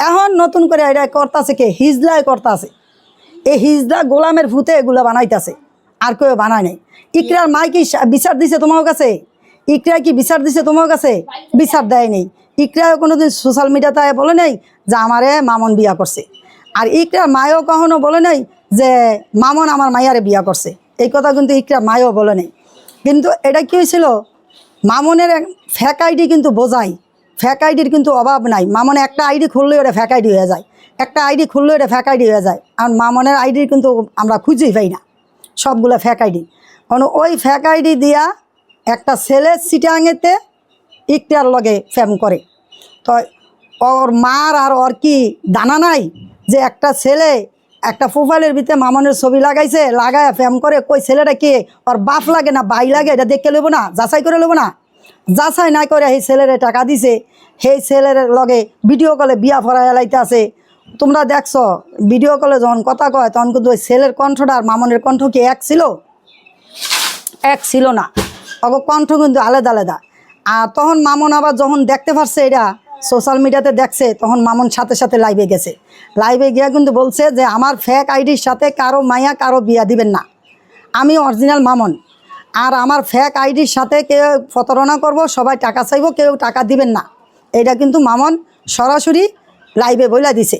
এখন নতুন করে এটা করতেছে কে হিজলাই করতেছে এই হিজলা গোলামের ভূতে এগুলা বানাইতেছে আর কেউ বানায় নাই ইকরার মাই কি বিচার দিছে তোমার কাছে ইকরা কি বিচার দিছে তোমার কাছে বিচার দেয় নেই ইকরা কোনোদিন সোশ্যাল মিডিয়াতে বলে নেই যে আমারে মামন বিয়া করছে আর ইকরার মায়ও কখনো বলে নেই যে মামন আমার মাইয়ারে বিয়া করছে এই কথা কিন্তু ইকরার মায়ও বলে নেই কিন্তু এটা কি হয়েছিল মামনের ফেক আইডি কিন্তু বোঝাই ফেক আইডির কিন্তু অভাব নাই মামনে একটা আইডি খুললেই ওটা ফেক আইডি হয়ে যায় একটা আইডি খুললেও এটা ফেক আইডি হয়ে যায় আর মামনের আইডি কিন্তু আমরা খুঁজেই পাই না সবগুলো ফেক আইডি কারণ ওই ফেক আইডি দিয়া একটা ছেলে চিটাঙেতে ইকরার লগে ফেম করে তো ওর মার আর ওর কি দানা নাই যে একটা ছেলে একটা প্রোফাইলের ভিতরে মামনের ছবি লাগাইছে লাগায় ফেম করে কই ছেলেটা কে ওর বাপ লাগে না ভাই লাগে এটা দেখে নেবো না যাচাই করে নেবো না যাচাই না করে সেই ছেলেরে টাকা দিছে সেই ছেলের লগে ভিডিও কলে বিয়া ফরাই এলাইতে আছে তোমরা দেখছো ভিডিও কলে যখন কথা কয় তখন কিন্তু ওই ছেলের কণ্ঠটা আর মামনের কণ্ঠ কি এক ছিল না অগ কণ্ঠ কিন্তু আলাদা আলাদা আর তখন মামন আবার যখন দেখতে পারছে এটা সোশ্যাল মিডিয়াতে দেখছে তখন মামন সাথে সাথে লাইভে গেছে লাইভে গিয়ে কিন্তু বলছে যে আমার ফেক আইডির সাথে কারো মাইয়া কারো বিয়া দিবেন না আমি অরিজিনাল মামন আর আমার ফেক আইডির সাথে কেউ প্রতারণা করব সবাই টাকা চাইব কেউ টাকা দিবেন না এটা কিন্তু মামন সরাসরি লাইভে বইলা দিছে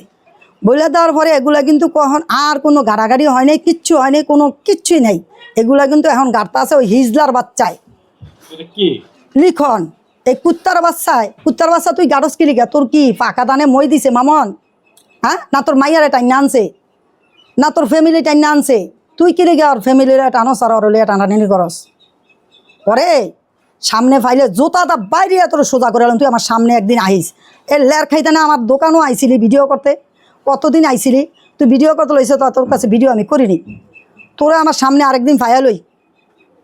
বইলা দেওয়ার পরে এগুলা কিন্তু কখন আর কোনো গাড়াগাড়ি হয় নাই কিচ্ছু হয় নাই কোনো কিচ্ছুই নেই এগুলা কিন্তু এখন গাড়তা আছে ওই হিজলার বাচ্চায় লিখন এই কুত্তার বাচ্চা তুই গাড়স কি লিখা তোর কি পাকা দানে মই দিছে মামন হ্যাঁ না তোর মাইয়ারে টাইনা আনছে না তোর ফ্যামিলি টাইনা আনছে তুই কি লিখা ওর ফ্যামিলির টানো সার ওর লিয়া টানাটানি করস পরে সামনে ফাইলে জোতাটা বাইরে তোর সোজা করে এলাম তুই আমার সামনে একদিন আইস এ লের খাইতে না আমার দোকানও আইছিলি ভিডিও করতে কতদিন আইছিলি তুই ভিডিও করতে লইছে তো তোর কাছে ভিডিও আমি করিনি তোরা আমার সামনে আরেকদিন ফাইয়ালই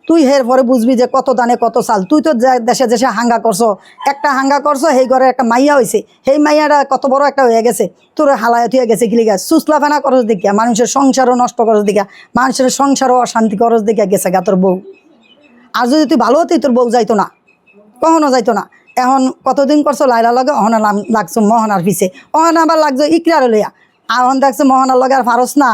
তুই হের পরে বুঝবি যে কত দানে কত চাল তুই তো দেশে দেশে হাঙ্গা করছো একটা হাঙ্গা করছো সেই ঘরে একটা মাইয়া হয়েছে সেই মাইয়াটা কত বড় একটা হয়ে গেছে তোর হালায় থুয়ে গেছে গিলি গাছ সুসলা ফেনা করস দেখিয়া মানুষের সংসারও নষ্ট করস দেখিয়া মানুষের সংসারও অশান্তি করস দেখিয়া গেছে গা তোর বউ আর যদি তুই ভালো হতি তোর বউ যাইতো না কখনো যাইতো না এখন কতদিন করছো লাইলা লগে অহনা লাগছো মহানার পিছে অহনা আবার লাগছো ইকরার লইয়া আর অহন দেখছো মহানার লগে আর পারস না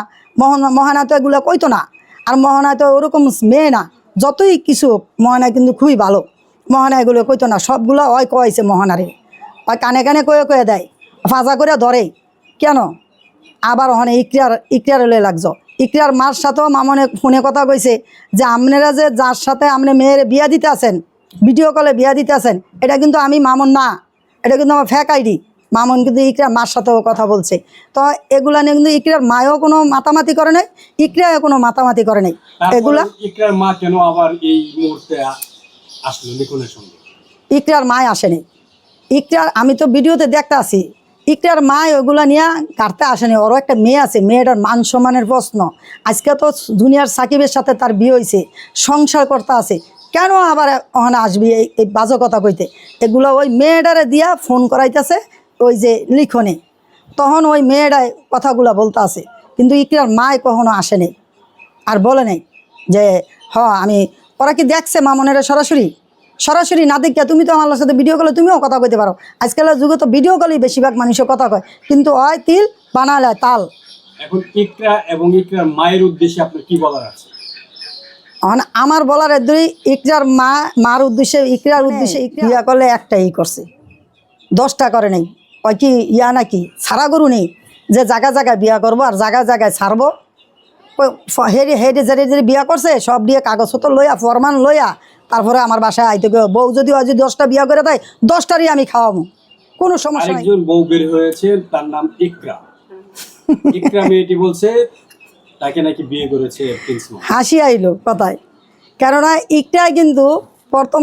মহানা তো এগুলো কইতো না আর মহানা তো ওরকম মেয়ে না যতই কিছু মহানা কিন্তু খুবই ভালো মহানা এগুলো কইতো না সবগুলো ওই কয়েছে মহানারে ওই কানে কানে কয়ে কয়ে দেয় ফাঁসা করে ধরে কেন আবার ওখানে ইকরার লয়ে লাগছো ইকরার মার সাথেও মামনে ফোনে কথা কইছে যে আপনারা যে যার সাথে আপনি মেয়ের বিয়া দিতে আছেন ভিডিও কলে বিয়া দিতে আছেন এটা কিন্তু আমি মামন না এটা কিন্তু আমার ফেক আইডি মামন কিন্তু ইকরার মার সাথেও কথা বলছে তো এগুলা নিয়ে কিন্তু ইকরার মায়ও কোনো মাতামাতি করে নাই ইকরাও কোনো মাতামাতি করে নাই এগুলা ইকরার মা কেন আবার এই মুহূর্তে আসলো লিখনের সঙ্গে ইকরার মায় আসেনি ইকরার আমি তো ভিডিওতে দেখতে আসি ইকরার মা ওইগুলা নিয়ে কাটতে আসেনি ওরও একটা মেয়ে আছে মেয়েটার মান সম্মানের প্রশ্ন আজকে তো দুনিয়ার সাকিবের সাথে তার বিয়ে হয়েছে সংসার করতে আছে কেন আবার ওখানে আসবি এই বাজে কথা কইতে এগুলো ওই মেয়েটারে দিয়া ফোন করাইতেছে ওই যে লিখনে তখন ওই মেয়েটাই কথাগুলো বলতে আছে কিন্তু ইকরার মায় কখনো আসেনি আর বলে নেই যে আমি ওরা কি দেখছে মামনেরা সরাসরি না দেখিয়া তুমি তো আমার সাথে ভিডিও কলে তুমিও কথা কইতে পারো আজকালের যুগে তো ভিডিও কলেই বেশিরভাগ মানুষের কথা কয় কিন্তু ওই তিল বানালে তাল এখন ইকরা এবং ইকরার মায়ের উদ্দেশ্যে আপনার কি বলার আছে আমার বলার দুই ইকরার মার উদ্দেশ্যে ইকরার উদ্দেশ্যে বিয়া করলে একটাই করছে 10টা করে নেই ওই কি ইয়া নাকি ছাড়া গরু নেই যে জায়গায় বিয়া করবো আর জায়গায় ছাড়বো হেডে যে বিয়া করছে সব দিয়ে কাগজপত্র লইয়া ফরমান লইয়া তারপরে আমার বাসায় আইতে গো বউ যদি 10টা বিয়া করে দেয় 10টারই আমি খাওয়াবো কোনো সমস্যা নাই একজন বউ বের হয়েছে তার নাম ইকরা মেয়েটি বলছে তাকে নাকি বিয়ে করেছে প্রিন্স মা হাসি আইলো কথায় কেননা ইকরা কিন্তু প্রথম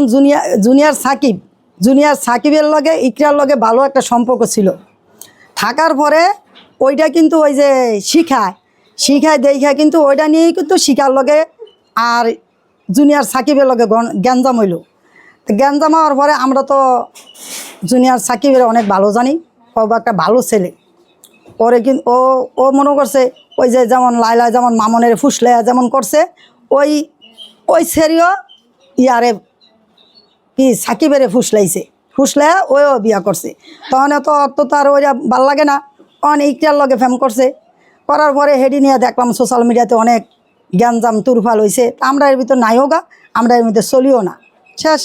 জুনিয়র সাকিবের লগে ইকরার লগে ভালো একটা সম্পর্ক ছিল থাকার পরে ওইটা কিন্তু ওই যে শিখায় দেখা কিন্তু ওইটা নিয়েই কিন্তু শিখার লগে আর জুনিয়র সাকিবের লগে গ্যাঞ্জাম হইল গ্যাঞ্জাম হওয়ার পরে আমরা তো জুনিয়র সাকিবের অনেক ভালো জানি ও একটা ভালো ছেলে ওরে কিন্তু ও মনে করছে ওই যে যেমন লাইলা যেমন মামনের ফুসলেয়া যেমন করছে ওই সেরিও ইয়ারে কি সাকিবেরে ফুসলাইয়া ওইও বিয়া করছে তখন তো তার ওইটা ভাল লাগে না ইকরার লগে ফেম করছে, করার পরে হেডি নিয়ে দেখলাম সোশ্যাল মিডিয়াতে অনেক জ্ঞানজাম তুরফাল হয়েছে। তা আমরা এর ভিতর নাইও গা, আমরা এর মধ্যে চলিও না, শেষ।